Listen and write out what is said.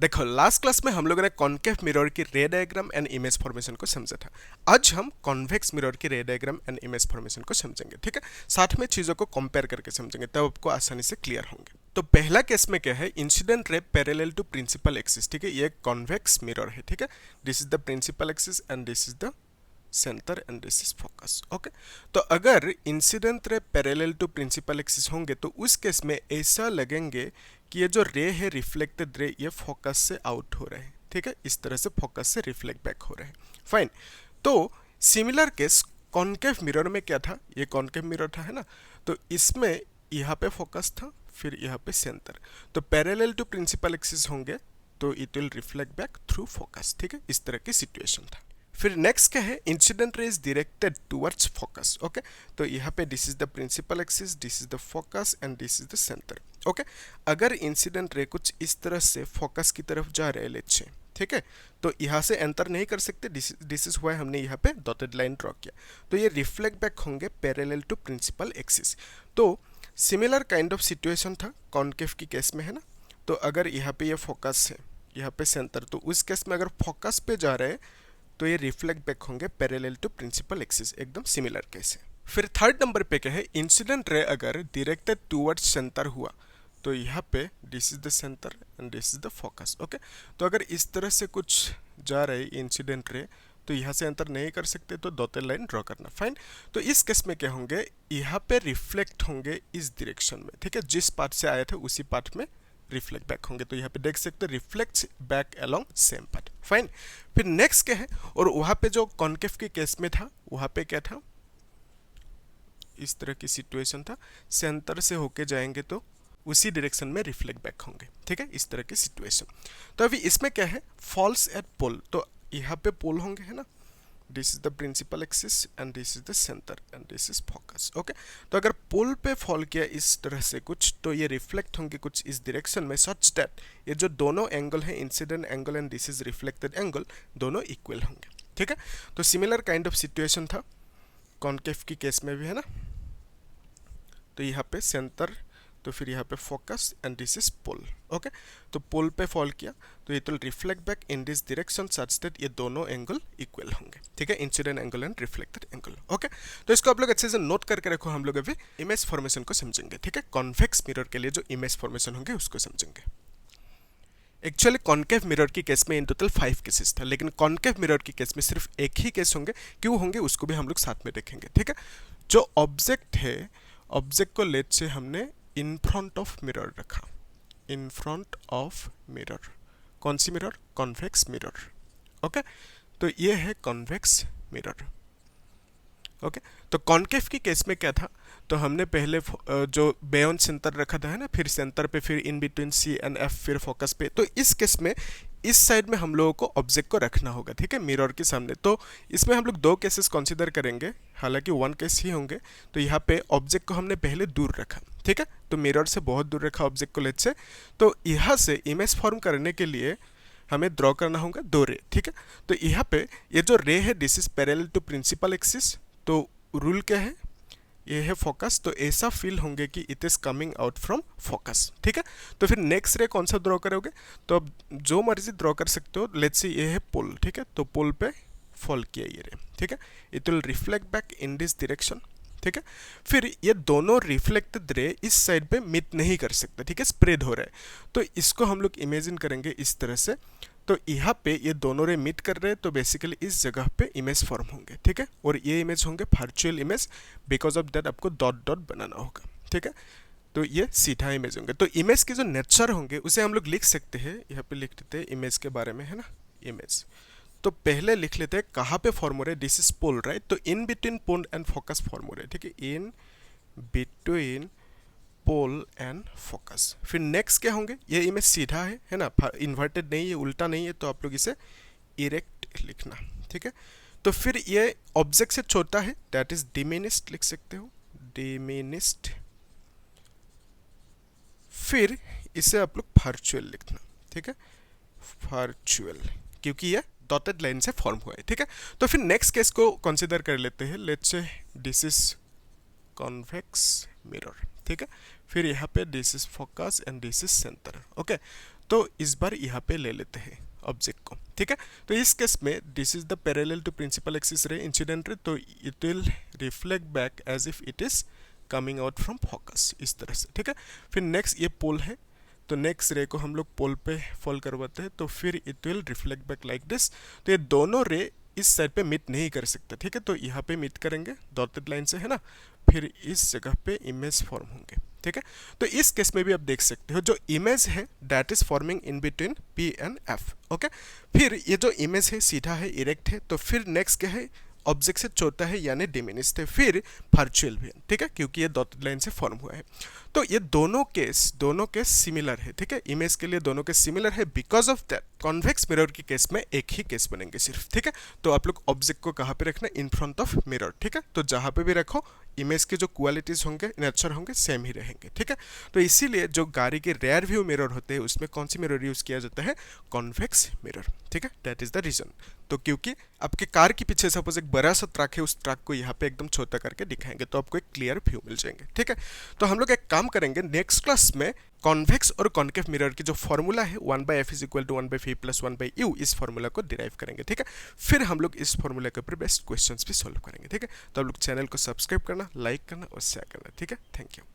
देखो last class में हम लोगों ने कॉनकेव मिरर की रे डायग्राम एंड इमेज फॉर्मेशन को समझा था। आज हम कॉन्वेक्स मिरर की रे डायग्राम एंड इमेज फॉर्मेशन को समझेंगे, ठीक है। साथ में चीज़ों को कंपेयर करके समझेंगे, तब आपको आसानी से क्लियर होंगे। तो पहला केस में क्या है, incident ray parallel to principal axis, ठीक है। ये कॉन्वेक्स मिरर है, ठीक है। This is the principal axis and this is the centre and this is focus, okay. तो अगर incident ray parallel to principal axis होंगे तो उस केस में ऐसा लगेंगे कि ये जो रे है रिफ्लेक्टेड रे, ये फोकस से आउट हो रहे हैं, ठीक है। इस तरह से फोकस से रिफ्लेक्ट बैक हो रहे हैं, फाइन। तो सिमिलर केस कॉनकेव मिरर में क्या था, ये कॉनकेव मिरर था, है ना। तो इसमें यहाँ पे फोकस था, फिर यहाँ पे सेंटर। तो पैरेलल टू प्रिंसिपल एक्सिस होंगे तो it will reflect back through focus, ठीक है। इस तरह की सिचुएशन था। फिर नेक्स्ट क्या है, incident ray is directed towards focus, okay. तो यहाँ पे this is the principal axis, this is the focus and this is the centre, okay. अगर इंसिडेंट रे कुछ इस तरह से फोकस की तरफ जा रहे हैं, लेट्स से, ठीक है, तो यहाँ से एंटर नहीं कर सकते, दिस इज व्हाई हमने यहाँ पे डॉटेड लाइन ड्रॉ किया। तो ये रिफ्लेक्ट बैक होंगे पैरेलल टू प्रिंसिपल एक्सिस। तो सिमिलर काइंड ऑफ सिचुएशन था कॉनकेव की केस में, है ना। तो अगर यहाँ पे ये फोकस है, यहाँ पे सेंटर, तो उस केस में अगर फोकस पे जा रहे हैं तो ये रिफ्लेक्ट बैक होंगे पैरेलल टू प्रिंसिपल एक्सिस, एकदम सिमिलर केस है। फिर थर्ड नंबर पे क्या है, इंसिडेंट रे अगर डायरेक्टेड टुवर्ड्स सेंटर हुआ तो यहाँ पे this is the centre and this is the focus, okay. तो अगर इस तरह से कुछ जा रहे इंसिडेंट रे तो यहाँ से एंटर नहीं कर सकते, तो डॉटेड लाइन ड्रॉ करना, फाइन। तो इस केस में क्या होंगे, यहाँ पे रिफ्लेक्ट होंगे इस डायरेक्शन में, ठीक है। जिस पार्ट से आए थे उसी पार्ट में रिफ्लेक्ट बैक होंगे। तो यहाँ पे देख सकते हो reflect back along same part, fine. फिर नेक्स्ट क्या है, और वहाँ पे जो कॉनकेव के केस में था वहाँ पे क्या था, इस तरह की सिचुएशन था, सेंटर से होके जाएंगे तो उसी डायरेक्शन में रिफ्लेक्ट बैक होंगे, ठीक है। इस तरह की सिचुएशन। तो अभी इसमें क्या है, फॉल्स एट पोल, तो यहाँ पे पोल होंगे, है ना। This is the principal axis and this is the centre and this is focus, okay. तो अगर पोल पे फॉल किया इस तरह से कुछ, तो ये रिफ्लेक्ट होंगे कुछ इस डायरेक्शन में, सच दैट ये जो दोनों एंगल है, incident angle and this is reflected angle, दोनों इक्वल होंगे, ठीक है। तो सिमिलर काइंड ऑफ सिचुएशन था कॉनकेव की केस में भी, है ना। तो यहाँ पे सेंटर, तो फिर यहाँ पे focus and this is pole, okay. तो पोल पे फॉल किया तो it will reflect back in this direction such that ये दोनों एंगल इक्वल होंगे, ठीक है। Incident angle and reflected angle, okay. तो इसको आप लोग अच्छे से नोट करके रखो, हम लोग अभी इमेज फॉर्मेशन को समझेंगे, ठीक है। कॉन्वेक्स मिरर के लिए जो इमेज फॉर्मेशन होंगे उसको समझेंगे। एक्चुअली कॉनकेव मिरर की केस में इन टोटल 5 केसेस था, लेकिन कॉनकेव मिरर की केस में सिर्फ एक ही केस होंगे। क्यों होंगे उसको भी हम लोग साथ में देखेंगे, ठीक है। जो ऑब्जेक्ट है, ऑब्जेक्ट को लेट से हमने इन फ्रंट ऑफ मिरर रखा, इन फ्रंट ऑफ मिरर, कौन सी मिरर, कॉन्वेक्स मिरर, ओके। तो ये है कॉन्वेक्स मिरर, ओके। तो कॉनकेव की केस में क्या था, तो हमने पहले जो बेयॉन्ड सेंटर रखा था, है ना, फिर सेंटर पे, फिर in between C and F, फिर फोकस पे। तो इस केस में इस साइड में हम लोगों को ऑब्जेक्ट को रखना होगा, ठीक है, मिरर के सामने। तो इसमें हम लोग 2 केसेस कंसीडर करेंगे, हालांकि 1 केस ही होंगे। तो यहाँ पे ऑब्जेक्ट को हमने पहले दूर रखा, ठीक है। तो मिरर से बहुत दूर रखा ऑब्जेक्ट को लेट से। तो यहाँ से इमेज फॉर्म करने के लिए हमें ड्रॉ करना होगा 2 रे, ठीक है। तो यहाँ पे ये जो रे है this is parallel to principal axis. तो रूल क्या है, ये है फोकस, तो ऐसा फील होंगे कि it is coming out from focus, ठीक है। तो फिर नेक्स्ट रे कौन सा ड्रॉ करोगे, तो अब जो मर्जी ड्रॉ कर सकते हो। लेट्स से ये है पोल, ठीक है। तो पोल पे फॉल किया ये रे, ठीक है। It will reflect back in this direction, ठीक है। फिर ये दोनों रिफ्लेक्टेड रे इस साइड पे मिट नहीं कर सकते, ठीक है, स्प्रेड हो रहा है। तो इसको हम लोग इमेजिन करेंगे इस तरह से। तो यहाँ पे ये दोनों रे मीट कर रहे हैं, तो बेसिकली इस जगह पे इमेज फॉर्म होंगे, ठीक है। और ये इमेज होंगे virtual image, because of that आपको डॉट डॉट बनाना होगा, ठीक है। तो ये सीधा इमेज होंगे। तो इमेज के जो नेचर होंगे उसे हम लोग लिख सकते हैं, यहाँ पे लिख देते हैं इमेज के बारे में, है ना, इमेज। तो पहले लिख लेते हैं कहाँ पे फॉर्म हो रहा है, दिस इज पोल, राइट। तो in between pole and focus form हो रहा है, ठीक है, in between pole and focus. फिर नेक्स्ट क्या होंगे, ये इमेज सीधा है ना, इन्वर्टेड नहीं है, उल्टा नहीं है, तो आप लोग इसे इरेक्ट लिखना, ठीक है। तो फिर ये ऑब्जेक्ट से छोटा है, दैट इज डिमिनिस्ड लिख सकते हो, डिमिनिस्ड। फिर इसे आप लोग वर्चुअल लिखना, ठीक है, वर्चुअल, क्योंकि ये डॉटेड लाइन से फॉर्म हुआ है, ठीक है। तो फिर नेक्स्ट केस को कंसीडर कर लेते हैं। Let's say this is convex mirror, ठीक है। फिर यहाँ पे this is focus and this is centre, okay. तो इस बार यहाँ पे ले लेते हैं ऑब्जेक्ट को, ठीक है। तो इस केस में this is the parallel to principal axis ray incident ray, तो it will reflect back as if it is coming out from focus, इस तरह से, ठीक है। फिर नेक्स्ट ये पोल है, तो नेक्स्ट रे को हम लोग पोल पे फॉल करवाते हैं, तो फिर it will reflect back like this. तो ये दोनों रे इस साइड पे मीट नहीं कर सकते, ठीक है। तो यहाँ पे मीट करेंगे डॉटेड लाइन से, है ना। फिर इस जगह पे इमेज फॉर्म होंगे, ठीक है। तो इस केस में भी आप देख सकते हो जो इमेज है that is forming in between P and F, okay. फिर ये जो इमेज है सीधा है, इरेक्ट है, तो फिर नेक्स्ट क्या है, ऑब्जेक्ट से छोटा है यानी डिमिनिश्ड है, फिर वर्चुअल भी है, ठीक है, क्योंकि ये डॉटेड लाइन से फॉर्म हुआ है। तो ये दोनों केस सिमिलर है, ठीक है। इमेज के लिए दोनों केस सिमिलर है, because of that convex mirror की केस में एक ही केस बनेंगे सिर्फ, ठीक है। तो आप लोग ऑब्जेक्ट को कहाँ पे रखना, इन फ्रंट ऑफ मिरर, ठीक है। तो जहाँ पे भी रखो इमेज के जो क्वालिटीज होंगे, नेचर होंगे, सेम ही रहेंगे, ठीक है। तो इसीलिए जो गाड़ी के रेयर व्यू मिरर होते हैं उसमें कौन सी मिरर यूज किया जाता है, कॉन्वेक्स मिरर, ठीक है। That is the reason. तो क्योंकि आपके कार के पीछे सपोज एक बड़ा सा ट्रक है, उस ट्रक को यहाँ पे एकदम छोटा करके दिखाएंगे तो आपको एक क्लियर व्यू मिल जाएंगे, ठीक है। तो हम लोग एक काम करेंगे नेक्स्ट क्लास में, कॉन्वेक्स और कॉन्केव मिरर की जो फॉर्मूला है 1/f = 1/v + 1/u, इस फॉर्मूला को डिराइव करेंगे, ठीक है। फिर हम लोग इस फॉर्मूला के ऊपर बेस्ट क्वेश्चंस भी सॉल्व करेंगे, ठीक है। तो आप लोग चैनल को सब्सक्राइब करना, लाइक करना और शेयर करना, ठीक है। Thank you.